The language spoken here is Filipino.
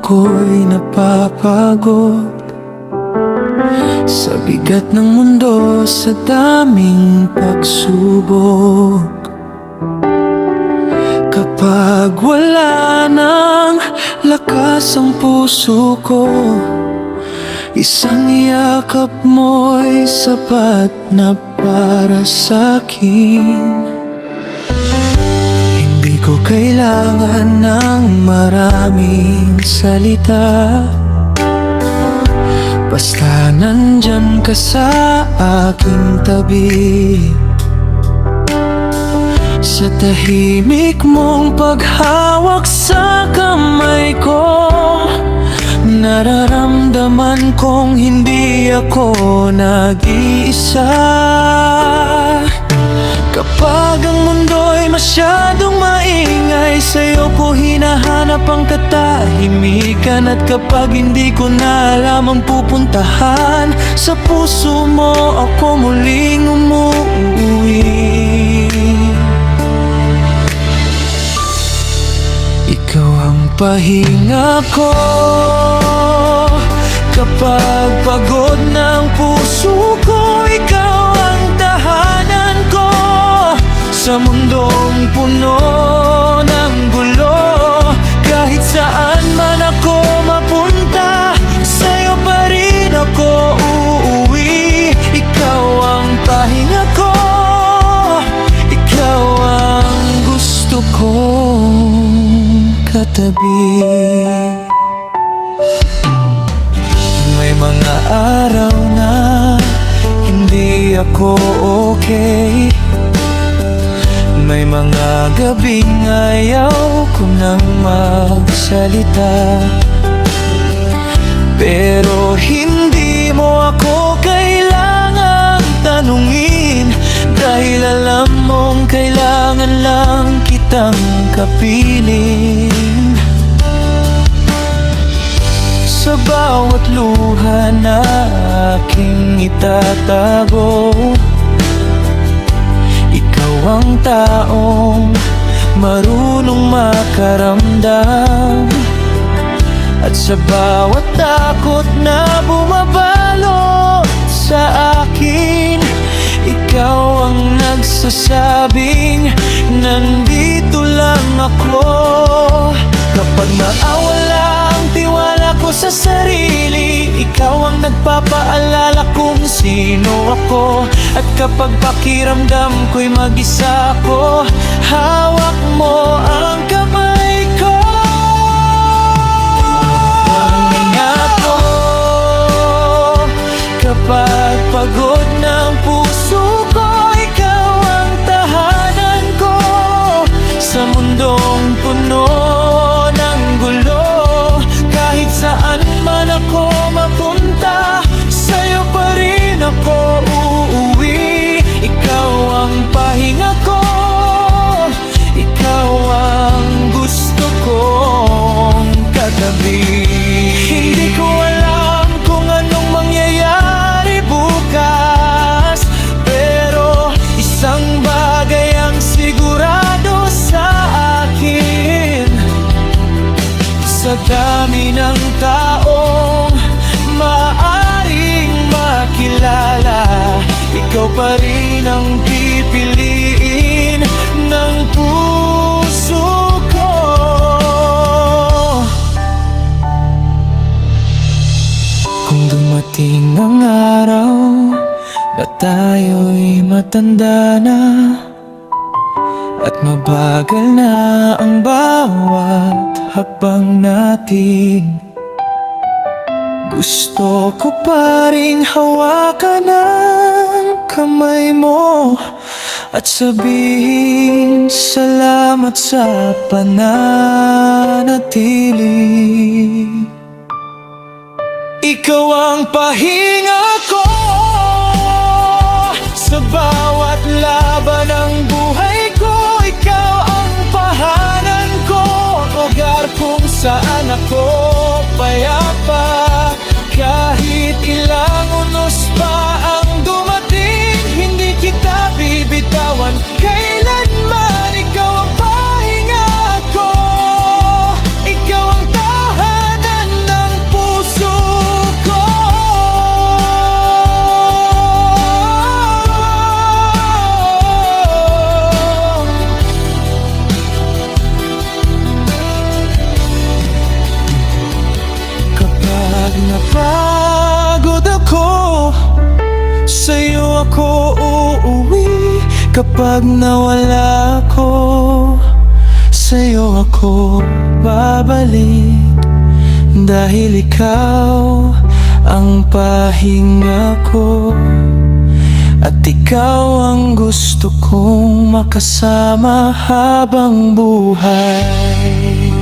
ako'y napapagod sa bigat ng mundo, sa daming pagsubok. Kapag wala ng lakas ang puso ko, isang yakap mo'y sapat na para sa'kin. Hindi ko kailangan ng maraming salita, basta nandyan ka sa aking tabi. Sa tahimik mong paghawak sa kamay ko, nararamdaman kong hindi ako nag-iisa. Kapag ang mundo'y masyadong maingay, sa'yo ko hinahanap ang katahimikan. At kapag hindi ko na alam ang pupuntahan, sa puso mo ako muling umuwi. Ikaw ang pahinga ko kapag pagod ng puso ko. Ikaw ang tahanan ko sa mundong puno ng gulo. Kahit saan man ako mapunta, sa'yo pa rin ako uuwi. Ikaw ang pahinga ko, ikaw ang gusto kong katabi. May mga araw na hindi ako okay, may mga gabing ayaw ko nang magsalita. Pero hindi mo ako kailangang tanungin, dahil alam mong kailangan lang kitang kapiling. Sa bawat luha na aking itatago, ikaw ang taong marunong makaramdam. At sa bawat takot na bumabalot sa akin, ikaw ang nagsasabing nandito lang ako. Kapag maawala ang tiwala ko sa sarili, ikaw ang nagpapaalala kung sino ako. At kapag pakiramdam ko'y mag-isa ko, hawak mo ang kamay ko. Pahinga ko kapag pagod ng puso ko, ikaw ang tahanan ko sa mundong puno ng gulo. Kahit saan man ako mapunta, sa'yo pa rin ako uuwi. Ikaw ang pahinga ko, ikaw ang gusto kong katabi. Hindi ko alam kung anong mangyayari bukas, pero isang bagay ang sigurado sa akin. Sa dami ng taong maaaring makilala, ikaw pa rin ang pipiliin ng puso ko. Kung dumating ang araw na tayo'y matanda na, at mabagal na ang bawat hakbang natin, gusto ko pa ring hawakan ang kamay mo at sabihin salamat sa pananatili. Ikaw ang pahinga ko sa bawat laban ng buhay ko. Ikaw ang pahanan ko, lugar kung saan ako payapa. Kahit ilang unos pa ang dumating, hindi kita bibitawan kailanman. Ikaw ang pahinga ko, ikaw ang tahanan napagod ako, sa'yo ako uuwi. Kapag nawala ako, sa'yo ako babalik. Dahil ikaw ang pahinga ko, at ikaw ang gusto kong makasama habang buhay.